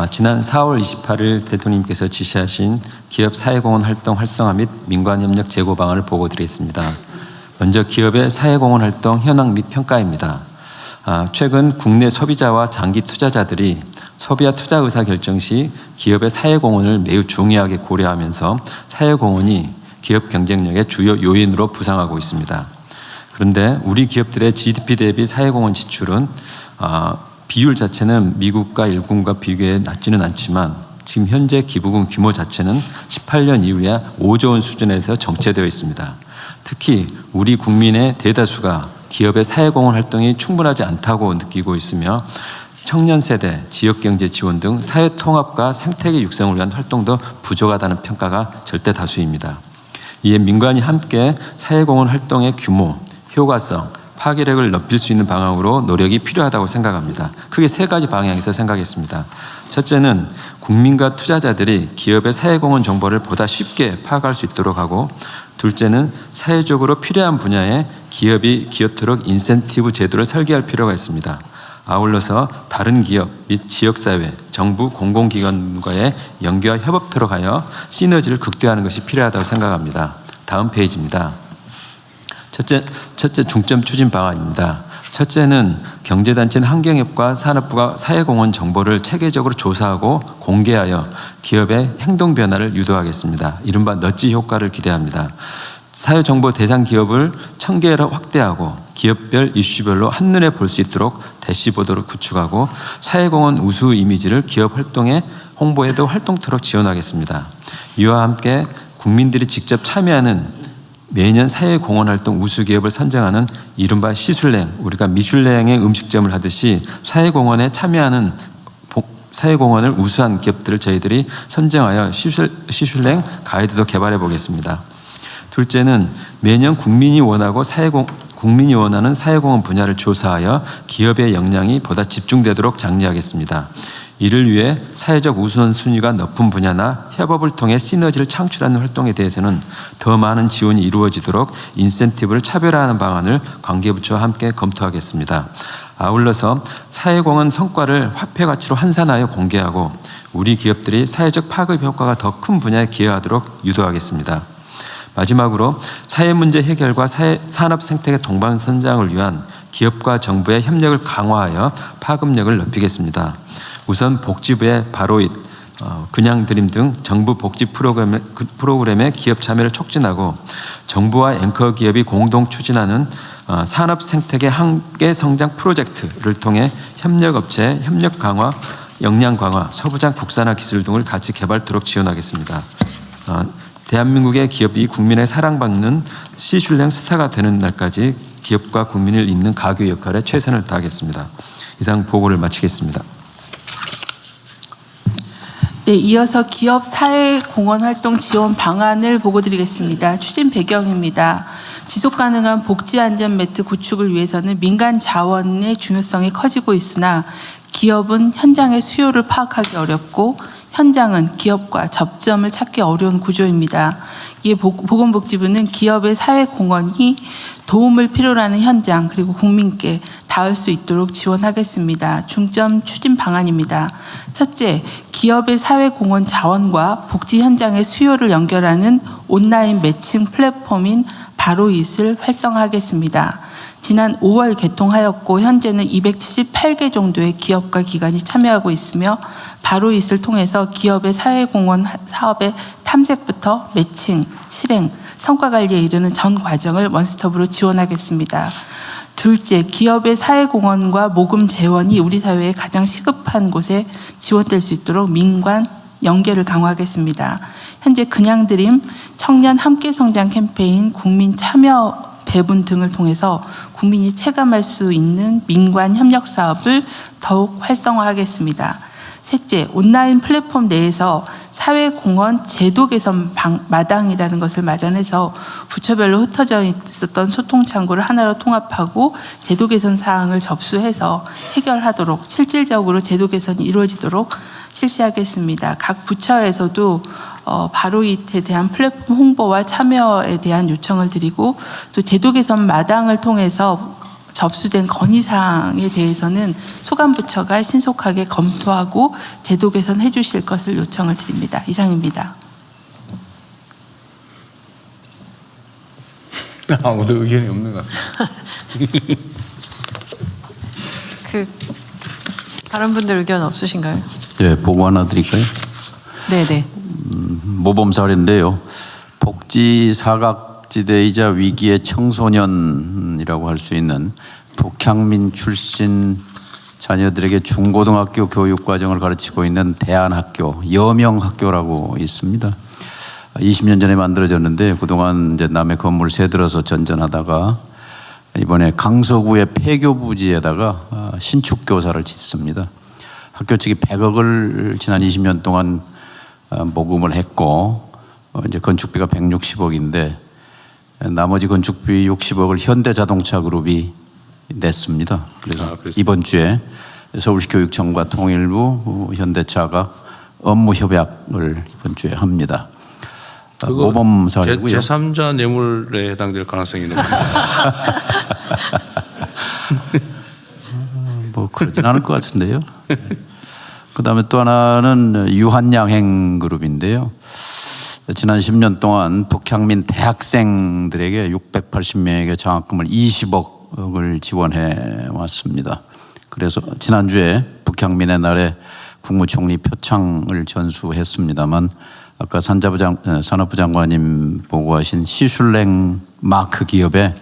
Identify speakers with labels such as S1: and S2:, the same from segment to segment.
S1: 지난 4월 28일 대통령님께서 지시하신 기업 사회공헌 활동 활성화 및 민관협력 제고 방안을 보고 드리겠습니다. 먼저 기업의 사회공헌 활동 현황 및 평가입니다. 최근 국내 소비자와 장기 투자자들이 소비와 투자 의사 결정 시 기업의 사회공헌을 매우 중요하게 고려하면서 사회공헌이 기업 경쟁력의 주요 요인으로 부상하고 있습니다. 그런데 우리 기업들의 GDP 대비 사회공헌 지출은 비율 자체는 미국과 일본과 비교해 낮지는 않지만 지금 현재 기부금 규모 자체는 18년 이후에 5조 원 수준에서 정체되어 있습니다. 특히 우리 국민의 대다수가 기업의 사회공헌 활동이 충분하지 않다고 느끼고 있으며 청년 세대, 지역경제 지원 등 사회통합과 생태계 육성을 위한 활동도 부족하다는 평가가 절대 다수입니다. 이에 민관이 함께 사회공헌 활동의 규모, 효과성, 파괴력을 높일 수 있는 방향으로 노력이 필요하다고 생각합니다. 크게 세 가지 방향에서 생각했습니다. 첫째는 국민과 투자자들이 기업의 사회공헌 정보를 보다 쉽게 파악할 수 있도록 하고, 둘째는 사회적으로 필요한 분야에 기업이 기여토록 인센티브 제도를 설계할 필요가 있습니다. 아울러서 다른 기업 및 지역사회, 정부, 공공기관과의 연계와 협업토록 하여 시너지를 극대화하는 것이 필요하다고 생각합니다. 다음 페이지입니다. 첫째 중점 추진 방안입니다. 첫째는 경제단체인 환경협과 산업부가 사회공헌 정보를 체계적으로 조사하고 공개하여 기업의 행동 변화를 유도하겠습니다. 이른바 너지 효과를 기대합니다. 사회정보 대상 기업을 1000개로 확대하고 기업별 이슈별로 한눈에 볼 수 있도록 대시보드를 구축하고 사회공헌 우수 이미지를 기업 활동에 홍보에도 활동토록 지원하겠습니다. 이와 함께 국민들이 직접 참여하는 매년 사회공헌 활동 우수 기업을 선정하는 이른바 시슐랭, 우리가 미슐랭의 음식점을 하듯이 사회공헌에 참여하는 사회공헌을 우수한 기업들을 저희들이 선정하여 시슐랭 가이드도 개발해 보겠습니다. 둘째는 매년 국민이 원하는 사회공헌 분야를 조사하여 기업의 역량이 보다 집중되도록 장려하겠습니다. 이를 위해 사회적 우선순위가 높은 분야나 협업을 통해 시너지를 창출하는 활동에 대해서는 더 많은 지원이 이루어지도록 인센티브를 차별화하는 방안을 관계부처와 함께 검토하겠습니다. 아울러서 사회공헌 성과를 화폐 가치로 환산하여 공개하고 우리 기업들이 사회적 파급 효과가 더 큰 분야에 기여하도록 유도하겠습니다. 마지막으로 사회문제 해결과 산업 생태계 동반선장을 위한 기업과 정부의 협력을 강화하여 파급력을 높이겠습니다. 우선 복지부의 바로잇, 그냥드림 등 정부 복지 프로그램의 기업 참여를 촉진하고 정부와 앵커 기업이 공동 추진하는 산업 생태계 함께 성장 프로젝트를 통해 협력업체 협력 강화, 역량 강화, 소부장 국산화 기술 등을 같이 개발토록 지원하겠습니다. 대한민국의 기업이 국민의 사랑받는 시슐랭 스타가 되는 날까지 기업과 국민을 잇는 가교 역할에 최선을 다하겠습니다. 이상 보고를 마치겠습니다.
S2: 네, 이어서 기업 사회공헌 활동 지원 방안을 보고 드리겠습니다. 추진 배경입니다. 지속가능한 복지안전 매트 구축을 위해서는 민간 자원의 중요성이 커지고 있으나 기업은 현장의 수요를 파악하기 어렵고 현장은 기업과 접점을 찾기 어려운 구조입니다. 이에 보건복지부는 기업의 사회공헌이 도움을 필요로 하는 현장 그리고 국민께 닿을 수 있도록 지원하겠습니다. 중점 추진 방안입니다. 첫째, 기업의 사회공헌 자원과 복지 현장의 수요를 연결하는 온라인 매칭 플랫폼인 바로잇을 활성화하겠습니다. 지난 5월 개통하였고 현재는 278개 정도의 기업과 기관이 참여하고 있으며 바로잇을 통해서 기업의 사회공헌 사업의 탐색부터 매칭, 실행, 성과관리에 이르는 전 과정을 원스톱으로 지원하겠습니다. 둘째, 기업의 사회공헌과 모금 재원이 우리 사회에 가장 시급한 곳에 지원될 수 있도록 민관 연계를 강화하겠습니다. 현재 그냥드림, 청년 함께성장 캠페인, 국민 참여 배분 등을 통해서 국민이 체감할 수 있는 민관 협력 사업을 더욱 활성화하겠습니다. 셋째, 온라인 플랫폼 내에서 사회공헌 제도 개선 마당이라는 것을 마련해서 부처별로 흩어져 있었던 소통 창구를 하나로 통합하고 제도 개선 사항을 접수해서 해결하도록 실질적으로 제도 개선이 이루어지도록 실시하겠습니다. 각 부처에서도 바로잇에 대한 플랫폼 홍보와 참여에 대한 요청을 드리고 또 제도 개선 마당을 통해서 접수된 건의사항에 대해서는 소관부처가 신속하게 검토하고 제도 개선해 주실 것을 요청을 드립니다. 이상입니다.
S3: 아무도 의견이 없는 것 같습니다.
S4: 다른 분들 의견 없으신가요?
S5: 예, 보고 하나 드릴까요?
S4: 네네.
S5: 모범 사례인데요. 복지 사각지대이자 위기의 청소년이라고 할 수 있는 북향민 출신 자녀들에게 중고등학교 교육 과정을 가르치고 있는 대안학교, 여명학교라고 있습니다. 20년 전에 만들어졌는데 그동안 이제 남의 건물 새들어서 전전하다가 이번에 강서구의 폐교 부지에다가 신축 교사를 짓습니다. 학교 측이 100억을 지난 20년 동안 모금을 했고 이제 건축비가 160억인데 나머지 건축비 60억을 현대자동차 그룹이 냈습니다. 그래서 이번 주에 서울시 교육청과 통일부, 현대차가 업무 협약을 이번 주에 합니다. 모범 사례고요.
S3: 제3자 뇌물에 해당될 가능성이 높습니다.
S5: 뭐 그러진 않을 것 같은데요. 그다음에 또 하나는 유한양행 그룹인데요. 지난 10년 동안 북향민 대학생들에게 680명에게 장학금을 20억을 지원해 왔습니다. 그래서 지난주에 북향민의 날에 국무총리 표창을 전수했습니다만 아까 산업부 장관님 보고하신 시슐랭 마크 기업의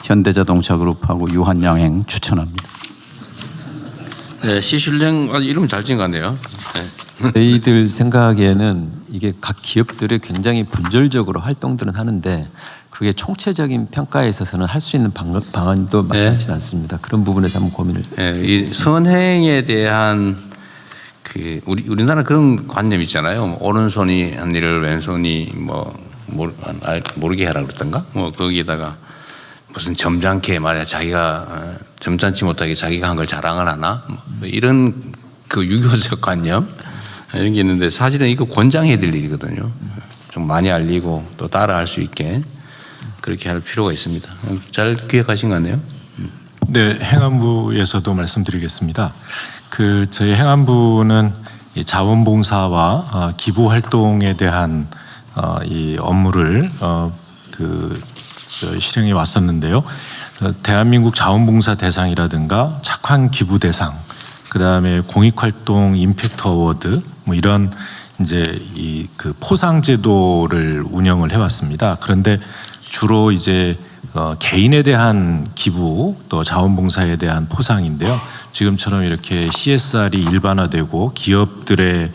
S5: 현대자동차 그룹하고 유한양행 추천합니다.
S3: 네, 시슐랭 이름 잘 지은 것 같네요. 네.
S1: 저희들 생각에는 이게 각 기업들이 굉장히 분절적으로 활동들은 하는데 그게 총체적인 평가에 있어서는 할 수 있는 방안도 많지 않습니다. 그런 부분에서 한번 고민을.
S3: 네, 이 선행에 대한 우리나라 그런 관념 있잖아요. 오른손이 한 일을 왼손이 모르게 하라 그랬던가? 거기에다가 무슨 점잖게 말이야 자기가 점잖지 못하게 자기가 한 걸 자랑을 하나? 이런 그 유교적 관념 이런 게 있는데 사실은 이거 권장해야 될 일이거든요. 좀 많이 알리고 또 따라할 수 있게 그렇게 할 필요가 있습니다. 잘 기획하신 것 같네요.
S6: 네, 행안부에서도 말씀드리겠습니다. 저희 행안부는 이 자원봉사와 기부 활동에 대한 이 업무를 실행해 왔었는데요. 대한민국 자원봉사 대상이라든가 착한 기부 대상, 그 다음에 공익활동 임팩트 어워드 뭐 이런 이제 포상 제도를 운영을 해왔습니다. 그런데 주로 이제 개인에 대한 기부 또 자원봉사에 대한 포상인데요. 지금처럼 이렇게 CSR이 일반화되고 기업들의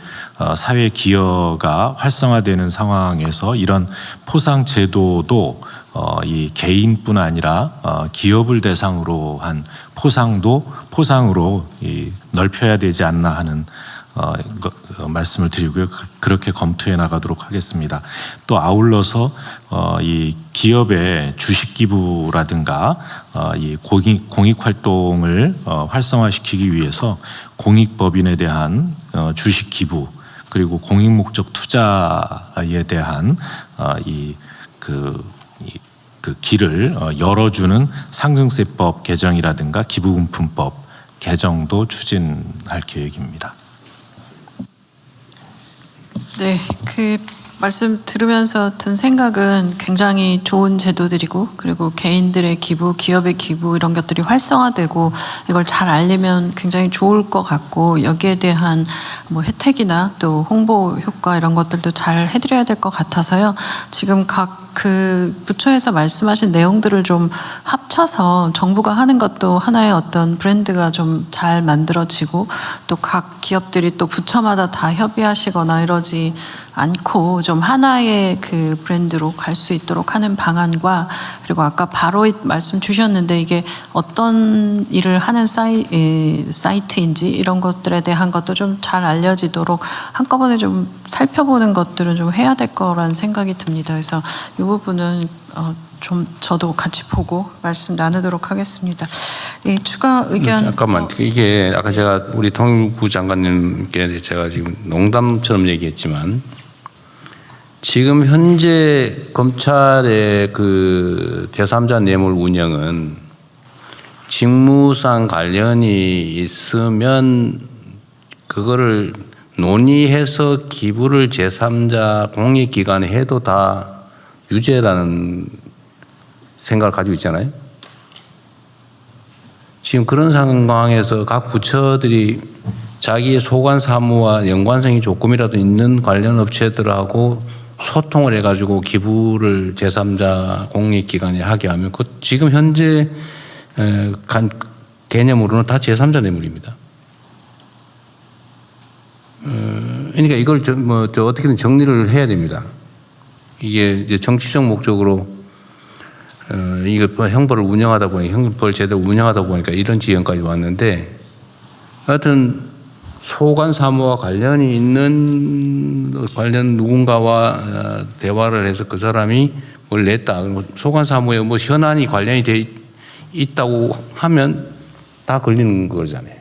S6: 사회 기여가 활성화되는 상황에서 이런 포상 제도도 이 개인뿐 아니라 기업을 대상으로 한 포상으로 넓혀야 되지 않나 하는 말씀을 드리고요. 그렇게 검토해 나가도록 하겠습니다. 또 아울러서 이 기업의 주식 기부라든가 이 공익 활동을 활성화시키기 위해서 공익법인에 대한 주식 기부 그리고 공익 목적 투자에 대한 그 길을 열어주는 상승세법 개정이라든가 기부금품법 개정도 추진할 계획입니다.
S4: 네, 말씀 들으면서 든 생각은 굉장히 좋은 제도들이고 그리고 개인들의 기부, 기업의 기부 이런 것들이 활성화되고 이걸 잘 알리면 굉장히 좋을 것 같고 여기에 대한 뭐 혜택이나 또 홍보 효과 이런 것들도 잘 해드려야 될 것 같아서요. 지금 각 부처에서 말씀하신 내용들을 좀 합쳐서 정부가 하는 것도 하나의 어떤 브랜드가 좀 잘 만들어지고 또 각 기업들이 또 부처마다 다 협의하시거나 이러지 않고 좀 하나의 브랜드로 갈 수 있도록 하는 방안과 그리고 아까 바로 말씀 주셨는데 이게 어떤 일을 하는 사이트인지 이런 것들에 대한 것도 좀 잘 알려지도록 한꺼번에 좀 살펴보는 것들은 좀 해야 될 거라는 생각이 듭니다. 그래서 이 부분은 좀 저도 같이 보고 말씀 나누도록 하겠습니다. 예, 추가 의견.
S3: 잠깐만, 이게 아까 제가 우리 통일부 장관님께 제가 지금 농담처럼 얘기했지만 지금 현재 검찰의 그 제3자 뇌물 운영은 직무상 관련이 있으면 그거를 논의해서 기부를 제3자 공익기관에 해도 다 유죄라는 생각을 가지고 있잖아요. 지금 그런 상황에서 각 부처들이 자기의 소관 사무와 연관성이 조금이라도 있는 관련 업체들하고 소통을 해가지고 기부를 제3자 공익기관에 하게 하면 그 지금 현재 개념으로는 다 제3자 뇌물입니다. 그러니까 이걸 어떻게든 정리를 해야 됩니다. 이게 이제 정치적 목적으로 이거 형벌을 운영하다 보니 형벌 제대로 운영하다 보니까 이런 지경까지 왔는데 하여튼 소관 사무와 관련이 있는 관련 누군가와 대화를 해서 그 사람이 뭘 냈다. 소관 사무에 뭐 현안이 관련이 돼 있다고 하면 다 걸리는 거잖아요.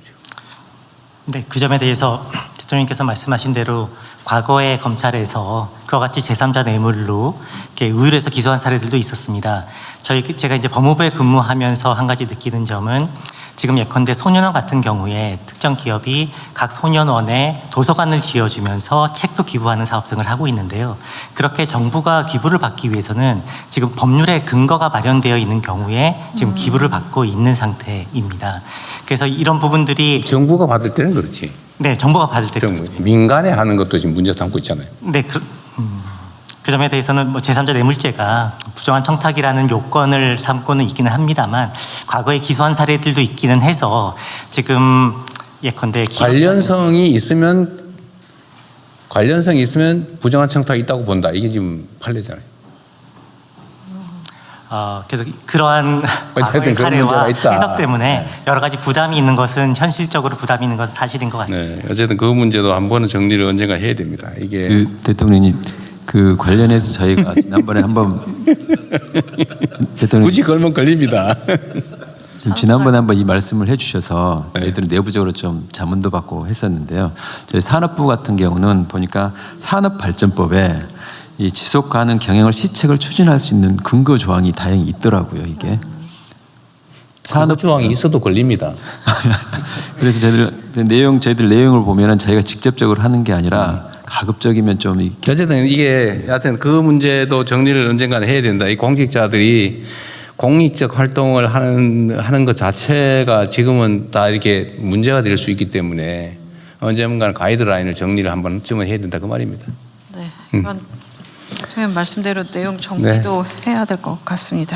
S7: 네, 그 점에 대해서 대통령께서 말씀하신 대로 과거에 검찰에서 그와 같이 제3자 뇌물로 이렇게 의뢰해서 기소한 사례들도 있었습니다. 제가 이제 법무부에 근무하면서 한 가지 느끼는 점은 지금 예컨대 소년원 같은 경우에 특정 기업이 각 소년원에 도서관을 지어주면서 책도 기부하는 사업 등을 하고 있는데요. 그렇게 정부가 기부를 받기 위해서는 지금 법률에 근거가 마련되어 있는 경우에 지금 기부를 받고 있는 상태입니다. 그래서 이런 부분들이
S3: 정부가 받을 때는 그렇지.
S7: 네, 정부가 받을 때 그렇습니다.
S3: 민간에 하는 것도 지금 문제 삼고 있잖아요.
S7: 네, 그 점에 대해서는 뭐 제3자 뇌물죄가 부정한 청탁이라는 요건을 삼고는 있기는 합니다만 과거에 기소한 사례들도 있기는 해서 지금 예컨대
S3: 관련성이 있으면 부정한 청탁이 있다고 본다. 이게 지금 판례잖아요.
S7: 그래서 그러한 과거의
S3: 그런
S7: 사례와
S3: 문제가 있다.
S7: 해석 때문에 여러 가지 부담이 있는 것은 현실적으로 부담이 있는 것은 사실인 것 같습니다.
S3: 네, 어쨌든 그 문제도 한 번은 정리를 언젠가 해야 됩니다. 이게
S1: 대통령님 그 관련해서 저희가 지난번에 한번 대통령
S3: 굳이 걸면 걸립니다.
S1: 지난번에 한번 이 말씀을 해주셔서 저희들은 내부적으로 좀 자문도 받고 했었는데요. 저희 산업부 같은 경우는 보니까 산업발전법에 이 지속 가능 경영을 시책을 추진할 수 있는 근거 조항이 다행히 있더라고요. 이게
S3: 산업 조항이 있어도 걸립니다.
S1: 그래서 저희들 내용을 보면은 저희가 직접적으로 하는 게 아니라 가급적이면 좀
S3: 어쨌든 이게 하여튼 그 문제도 정리를 언젠가는 해야 된다. 이 공직자들이 공익적 활동을 하는 것 자체가 지금은 다 이렇게 문제가 될 수 있기 때문에 언젠가는 가이드라인을 정리를 한 번쯤은 해야 된다 그 말입니다.
S4: 네, 이건 선생님 말씀대로 내용 정리도 해야 될 것 같습니다.